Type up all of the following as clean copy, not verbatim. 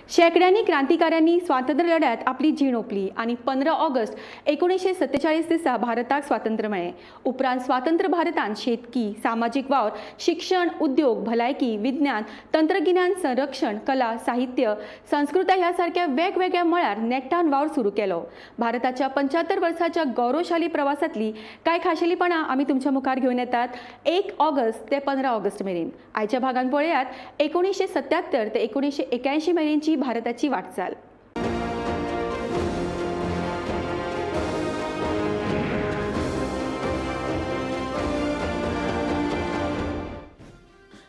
शेकड्यांनी क्रांतिकाऱ्यांनी स्वातंत्र्य लढ्यात आपली जीण ओपली आणि 15 ऑगस्ट 1947 दिसा भारताक स्वातंत्र्य मेळ्ळें। उपरांत स्वतंत्र भारतांत शेतकी, सामाजिक वावर, शिक्षण, उद्योग, भलायकी, विज्ञान, तंत्रगिन्यान, संरक्षण, कला, साहित्य, संस्कृताय ह्या सारख्या वेगवेगळ्या मळार नेटान वावर सुरू केलो। भारताच्या 75 वर्साच्या गौरवशाली प्रवासातली कांय खाशेलीपणां आमी तुमच्या मुखार घेवन येतात 1 ऑगस्ट ते 15 ऑगस्ट मेरेन। आयच्या भागान पळयात 1977 ते 1981 मेरेनची भारताची वाटचाल।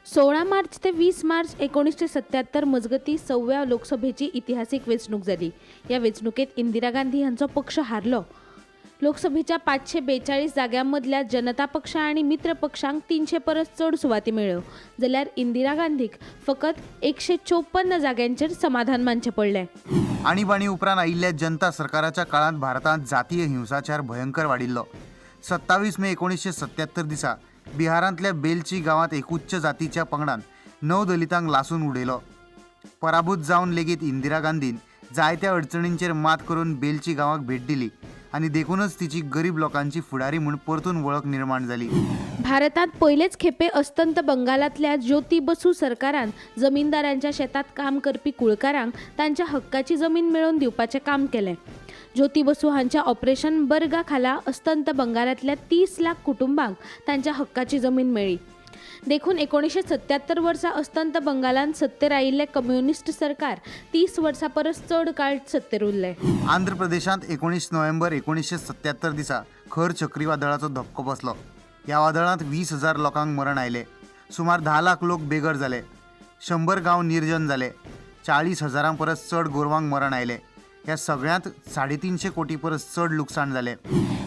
सोळा मार्च ते 20 मार्च 1977 मजगती 6व्या लोकसभेची इतिहासीक वेंचणूक जाली। या वेंचणुकेत इंदिरा गांधी हांचो पक्ष हारलो। लोकसभेच्या 542 जाग्यांमदल्या जनता पक्ष आणि मित्र पक्षांक 300 परस चड सुवाती मेळ्ळ्यो, जाल्यार इंदिरा गांधीक फकत 154 जाग्यांचेर समाधान मानचें पडलें। आणीबाणी उपरांत आयिल्ल्या जनता सरकाराच्या काळात भारतांत जातीय हिंसाचार भयंकर वाडिल्लो। 27 मे 1977 दिसा बिहारांतल्या बेलची गांवांत एक उच्च जातीच्या पंगडान 9 दलितांक लासून उडयलो। पराभूत जावन लेगीत इंदिरा गांधीन जायत्या अडचणींचेर मात करून बेलची गांवाक भेट दिली आणि देखूनच तिची गरीब लोकांची फुडारी म्हूण परतून वळख निर्माण जाली। भारतात पहिलेच खेपे अस्तंत बंगालातल्या ज्योती बसू सरकारान जमीनदारांच्या शेतात काम करपी कुळकारांक तांच्या हक्काची जमीन मेळोवन दिवपाचें काम केलें। ज्योती बसू हांच्या ऑपरेशन बर्गा खाला अस्तंत बंगालातल्या 30 लाख कुटुंबांक तांच्या हक्काची जमीन मेळ्ळी। देखून 1977 वर्सा अस्तंत बंगालान सत्तेर आयिल्लें कम्युनिस्ट सरकार 30 वर्सां परस चड काळ सत्तेर उरलें। आंध्र प्रदेशांत 19 नोव्हेंबर 1977 दिसा खर चक्रीवादळाचो धपको बसलो। ह्या वादळांत 20,000 लोकांक मरण आयलें, सुमार 10 लाख लोक बेघर जाले, 100 गांव निर्जन जाले, 40,000 परस चड गोरवांक मरण आयलें। ह्या सगळ्यांत 350 कोटी परस चड लुकसाण जालें।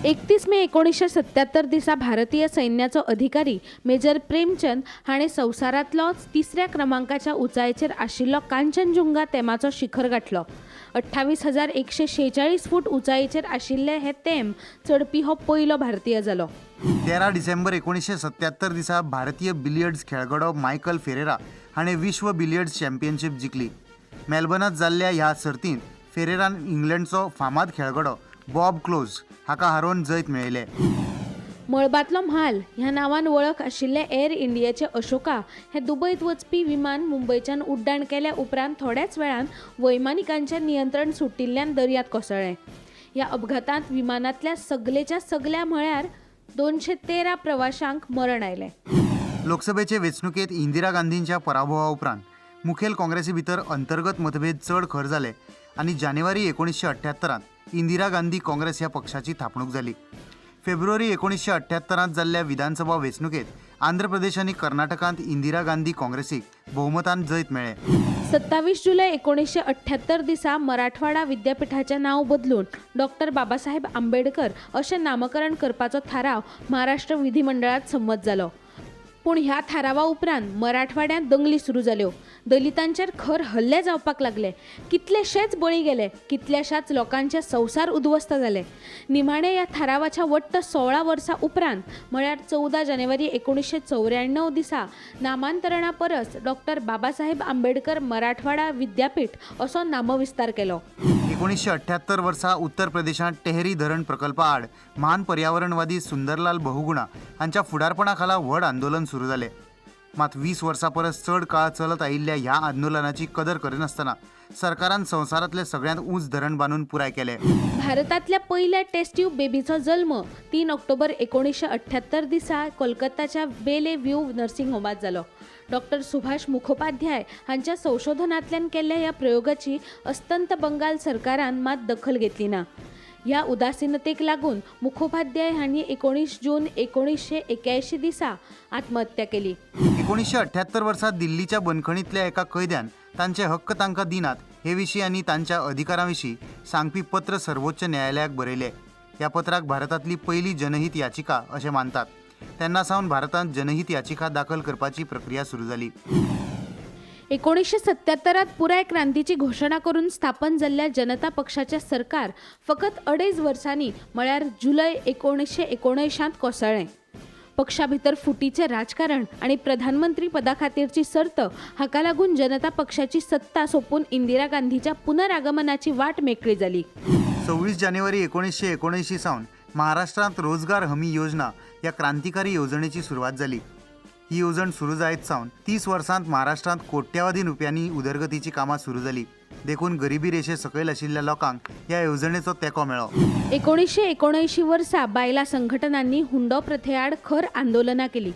31 मे 1977 दिसा भारतीय सैन्याचो अधिकारी मेजर प्रेमचंद हाणें संवसारांतलो 3ऱ्या क्रमांकाच्या उंचायेचेर आशिल्लो कांचनजुंगा तेमाचो शिखर गाठलो। 28,146 फूट उंचायेचेर आशिल्ले हे तेम चडपी हो पयलो भारतीय जालो। 13 डिसेंबर 1977 दिसा भारतीय बिलियर्ड्स खेळगडो मायकल फेरेरा हाणें विश्व बिलियर्ड्स चॅम्पियनशीप जिखली। मेलबर्नांत जाल्ल्या ह्या सर्तींत फेरेरान इंग्लंडचो फामाद खेळगडो बॉब क्लोज हाका हारोवन जैत मेळयलें। मळबांतलो म्हाल ह्या नांवान वळख आशिल्ले एअर इंडियाचे अशोका हे दुबयत वचपी विमान मुंबयच्यान उड्डाण केल्या उपरांत थोड्याच वेळान वैमानिकांचें नियंत्रण सुटिल्ल्यान दर्यांत कोसळ्ळें। ह्या अपघातांत विमानांतल्या सगलेच्या सगल्या म्हळ्यार 213 प्रवाशांक मरण आयलें। लोकसभेचे वेंचणुकेंत इंदिरा गांधींच्या पराभवा उपरांत मुखेल काँग्रेसी भितर अंतर्गत मतभेद चड खर जाले आनी जानेवारी 1978 इंदिरा गांधी काँग्रेस ह्या पक्षाची थापणूक जाली। फेब्रुवारी 1978 जाल्ल्या विधानसभा वेंचणुकेंत आंध्र प्रदेश आनी कर्नाटकांत इंदिरा गांधी काँग्रेसीक भोवमतान जैत मेळ्ळें। 27 जुलै 1978 दिसा मराठवाडा विद्यापीठाचें नांव बदलून डॉक्टर बाबासाहेब आंबेडकर अशें नामकरण करपाचो थाराव महाराष्ट्र विधिमंडळात संमत जालो। पूण ह्या थारावा उपरांत मराठवाड्यांत दंगली सुरू जाल्यो, दलितांचेर खर हल्ले जावपाक लागले, कितलेशेच बळी गेले, कितल्याशाच लोकांचे संसार उद्ध्वस्त जाले। निमाणे ह्या थारावाच्या वट्ट 16 वर्सां उपरांत म्हळ्यार 14 जानेवारी 1994 दिसा नामांतरणा परस डॉक्टर बाबासाहेब आंबेडकर मराठवाडा विद्यापीठ असो नामविस्तार केलो। 1978 वर्सा उत्तर प्रदेशांत टेहरी धरण प्रकल्पा आड महान पर्यावरणवादी सुंदरलाल बहुगुणा हांच्या फुडारपणा खाला व्हड आंदोलन सुरू जालें। मात 20 वर्सां परस चड काळ चलत आयिल्ल्या ह्या आंदोलनाची कदर करिनासतना सरकारान संवसारांतलें सगळ्यांत उंच धरण बांदून पुराय केलें। भारतांतल्या पहिल्या टेस्ट ट्यूब बेबीचो जल्म 3 ऑक्टोबर 1978 दिसा कोलकाताच्या बेले व्ह्यू नर्सिंग होमात जालो। डॉक्टर सुभाष मुखोपाध्याय हांच्या संशोधनांतल्यान केल्ल्या ह्या प्रयोगाची अस्तंत बंगाल सरकारान मात दखल घेतली ना। ह्या उदासीनतेक लागून मुखोपाध्याय हांणी 19 जून 1981 दिसा आत्महत्या केली। 1978 वर्सा दिल्लीच्या बंदखणींतल्या एका कैद्यान तांचे हक्क तांकां दिनात हे विशीं आनी तांच्या अधिकारां सांगपी पत्र सर्वोच्च न्यायालयाक बरयलें। ह्या पत्राक भारतांतली पयली जनहीत याचिका अशें मानतात। तेन्ना सावन भारतांत जनहीत याचिका दाखल करपाची प्रक्रिया सुरू जाली। 1977 पुराय क्रांतीची घोषणा करून स्थापन जाल्ल्या जनता पक्षाचे सरकार फकत 2.5 वर्सांनी म्हळ्यार जुलय 1979 कोसळ्ळें। पक्षा भितर फुटीचे राजकारण आणि प्रधानमंत्री पदा खातीरची सर्त हाका लागून जनता पक्षाची सत्ता सोपून इंदिरा गांधीच्या पुनरागमनाची वाट मेकळी झाली. 26 जानेवारी 1979 सावन महाराष्ट्रात रोजगार हमी योजना या क्रांतिकारी योजनेची सुरुवात झाली. ही योजना सुरू जायत सावन 30 वर्षांत महाराष्ट्रात कोट्यावधी रुपयांनी उदरगतीची कामां सुरू झाली. देखून गरिबी रेषे सकयल आशिल्ल्या लोकांक या योजनेचो तेंको मेळ्ळो. 1979 वर्सा बायला संघटनांनी हुंडो प्रथेआड खर आंदोलनां केली.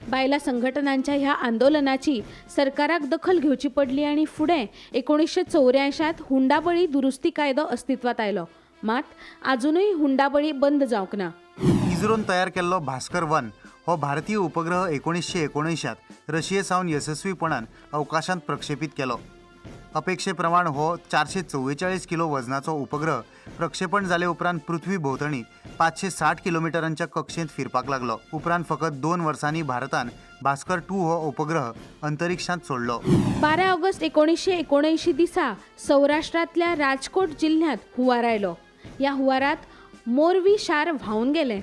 बायला संघटनांच्या ह्या आंदोलनाची सरकाराक दखल घेवची पडली आणि फुडें 1984 हुंडाबळी दुरुस्ती कायदो अस्तित्वात आयलो. मात अजूनही हुंडाबळी बंद जावंक ना. इस्रोन तयार केल्लो भास्कर 1 हो भारतीय उपग्रह 1979 रशिये सावन यशस्वीपणान अवकाशांत प्रक्षेपीत केलो. अपेक्षे प्रमाण हो 444 किलो वजनाचो उपग्रह प्रक्षेपण जाले उपरांत पृथ्वी भोंवतणी 560 किलोमिटरांच्या कक्षेंत फिरपाक लागलो. उपरांत फकत 2 वर्सांनी भारतान भास्कर 2 हो उपग्रह अंतरिक्षांत सोडलो. 12 ऑगस्ट 1979 दिसा सौराष्ट्रातल्या राजकोट जिल्ह्यात हुंवार आयलो. या हुंवारात मोरवी शार व्हांवन गेले.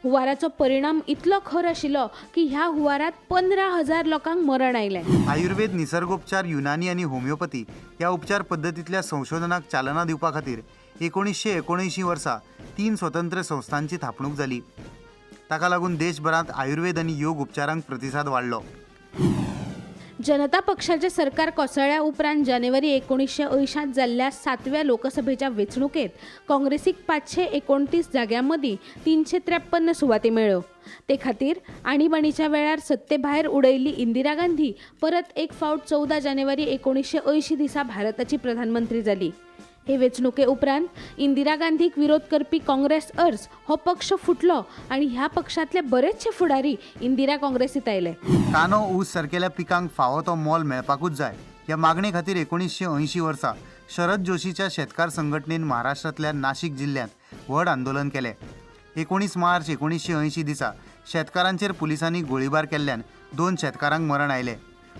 हुंवाराचो परिणाम इतलो खर आशिल्लो की ह्या हुंवारात 15,000 लोकांक मरण आयलें. आयुर्वेद, निसर्गोपचार, युनानी आणि होमिओपॅथी या उपचार पद्दतींतल्या संशोधनाक चालना दिवपा खातीर 1979 वर्सा 3 स्वतंत्र संस्थांची थापणूक जाली. ताका लागून देशभरांत आयुर्वेद आणि योग उपचारांक प्रतिसाद वाडलो. जनता पक्षाचे सरकार कोसळ्या उपरांत जानेवारी 1980 जाल्ल्या 7व्या लोकसभेच्या वेंचणुकेत काँग्रेसीक 529 जाग्यांमदीं 353 सुवाती मेळ्ळ्यो. ते खातीर आणीबाणीच्या वेळार सत्ते भायर उडयल्ली इंदिरा गांधी परत एक फावट 14 जानेवारी 1980 दिसा भारताची प्रधानमंत्री जाली. हे वेंचणुके उपरांत इंदिरा गांधीक विरोध करपी काँग्रेस अर्ज हो पक्ष फुटलो आणि ह्या पक्षातले बरेचशे फुडारी इंदिरा काँग्रेसीत आयले. कानो, ऊस सारकेल्या पिकांक फावो तो मोल मेळपाकूच जाय ह्या मागणे खातीर 1980 वर्सा शरद जोशीच्या शेतकार संघटनेन महाराष्ट्रातल्या नाशिक जिल्ह्यात व्हड आंदोलन केलें. 19 मार्च 1980 दिसा शेतकारांचेर पुलिसांनी गोळीबार केल्ल्यान 2 शेतकारांक मरण आयलें.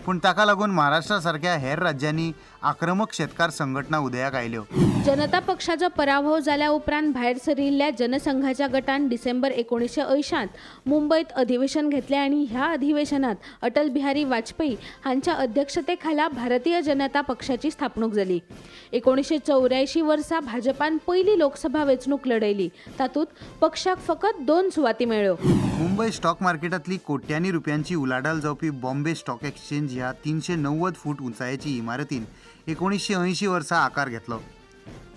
पूण ताका लागून महाराष्ट्रा सारक्या हेर राज्यांनी आक्रमक शेतकार संघटना उदयाक आयल्यो. जनता पक्षाचो पराभव जाल्या उपरांत भायर सरिल्ल्या जनसंघाच्या गटान डिसेंबर 1980 मुंबईत अधिवेशन घेतलें आणि ह्या अधिवेशनात अटल बिहारी वाजपेयी हांच्या अध्यक्षतेखाला भारतीय जनता पक्षाची स्थापणूक जाली. 1984 वर्सा भाजपान पहिली लोकसभा वेंचणूक लढयली. तातूंत पक्षाक फकत 2 सुवाती मेळ्ळ्यो. मुंबई स्टॉक मार्केटांतली कोट्यांनी रुपयांची उलाढाल जावपी बॉम्बे स्टॉक एक्सचेंज ह्या 390 फूट उंचायेची इमारतीन 1980 वर्सा आकार घेतलो.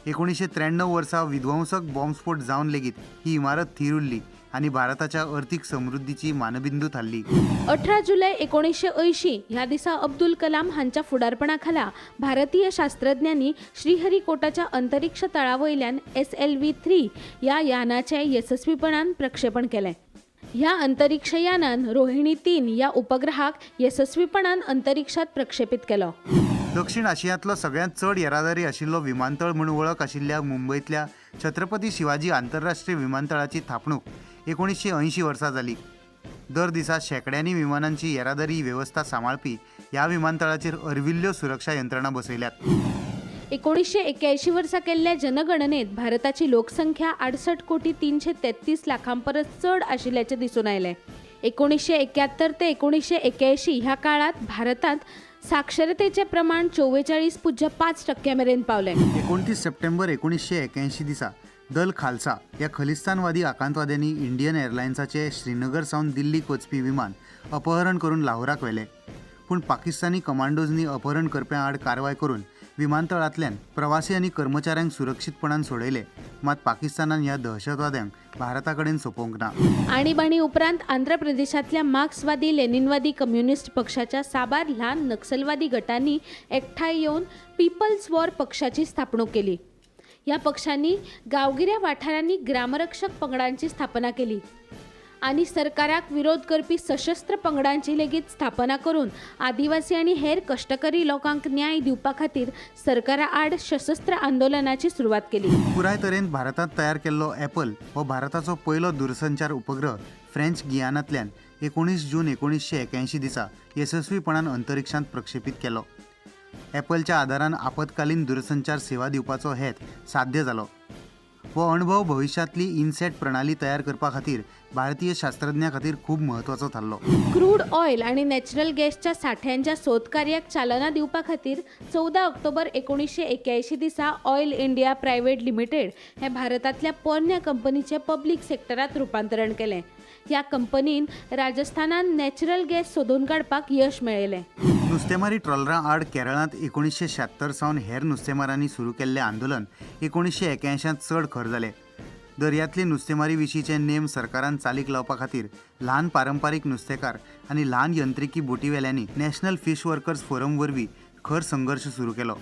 1993 वर्सा विध्वंसक बॉम्बस्फोट जावन लेगीत ही इमारत थीर उरली आणि भारताच्या अर्थीक समृद्धीची मानबिंदू थारली. 18 जुलै 1980 ह्या दिसा अब्दुल कलाम हांच्या फुडारपणाखाला भारतीय शास्त्रज्ञांनी श्रीहरिकोटाच्या अंतरिक्ष तळावयल्यान SLV-3 या यानाचे यशस्वीपणान प्रक्षेपण केलें. ह्या अंतरिक्ष यानान रोहिणी 3 या उपग्रहाक यशस्वीपणान अंतरिक्षात प्रक्षेपित केलो. दक्षिण आशियांतलो सगळ्यांत चड येरादारी आशिल्लो विमानतळ म्हूण वळख आशिल्ल्या मुंबईतल्या छत्रपती शिवाजी आंतरराष्ट्रीय विमानतळाची थापणूक 1980 वर्सा जाली. दर दिसा शेकड्यांनी विमानांची येरादारी वेवस्था सांबाळपी ह्या विमानतळाचेर अर्विल्ल्यो सुरक्षा यंत्रणा बसयल्यात. 1981 वर्सा केल्ल्या जनगणनेत भारताची लोकसंख्या 68,333 लाखां परस चड आशिल्ल्याचे दिसून आयलें. 1971 ते 1981 ह्या काळात भारतात साक्षरतेचे प्रमाण 44.5% मेरेन पावलें. 29 सप्टेंबर 1981 दिसा दल खालसा या खलिस्तानवादी आकांतवाद्यांनी इंडियन एअरलायन्साचे श्रीनगर सावन दिल्लीक वचपी विमान अपहरण करून लाहोराक व्हेलें. पूण पाकिस्तानी कमांडोजनी अपहरण करप्यां आड कारवाय करून विमानतळांतल्यान प्रवासी आनी कर्मचाऱ्यांक सुरक्षीतपणान सोडयले. मात पाकिस्तानान ह्या दहशतवाद्यांक भारता कडेन सोपोवंक ना. आणीबाणी उपरांत आंध्र प्रदेशातल्या मार्क्सवादी लेनिनवादी कम्युनिस्ट पक्षाच्या साबार ल्हान नक्सलवादी गटांनी एकठांय येवन पीपल्स वॉर पक्षाची स्थापणूक केली. ह्या पक्षांनी गांवगिऱ्या वाठारांनी ग्रामरक्षक पंगडांची स्थापना केली आणि सरकाराक विरोध करपी सशस्त्र पंगडांची लेगीत स्थापना करून आदिवासी आणि हेर कष्टकरी लोकांक न्याय दिवपा खातीर सरकारा आड सशस्त्र आंदोलनाची सुरवात केली. पुराय तरेन भारतात तयार केल्लो ॲपल हो भारताचो पयलो दूरसंचार उपग्रह फ्रेंच गियानांतल्यान 19 जून 1981 दिसा यशस्वीपणान अंतरिक्षांत प्रक्षेपीत केलो. ॲपलच्या आदारान आपतकालीन दूरसंचार सेवा दिवपाचो हेत साध्य जालो. हो अनुभव भविष्यातली इनसेट प्रणाली तयार करपा खातीर भारतीय शास्त्रज्ञां खातीर खूब म्हत्वाचो थारलो. क्रूड ऑयल आणि नॅचरल गॅसच्या साठ्यांच्या सोद कार्याक चालना दिवपा खातीर 14 ऑक्टोबर 1981 दिसा ऑयल इंडिया प्रायव्हेट लिमिटेड हे भारतांतल्या पोरण्या कंपनीचे पब्लीक सेक्टरात रूपांतरण केलें. ह्या कंपनीन राजस्थानात नॅचरल गॅस सोदून काडपाक यश मेळयलें. नुस्तेमारी ट्रॉलरां आड केरळांत 1976 सावन हेर नुस्तेमारांनी सुरू केल्लें आंदोलन 1981 चड खर जालें. दर्यांतली नुस्तेमारी विशींचे नेम सरकारान चालीक लावपा खातीर ल्हान पारंपारीक नुस्तेकार आनी ल्हान यंत्रिकी बोटीवेल्यांनी नॅशनल फिश वर्कर्स फोरम वरवीं खर संघर्श सुरू केलो.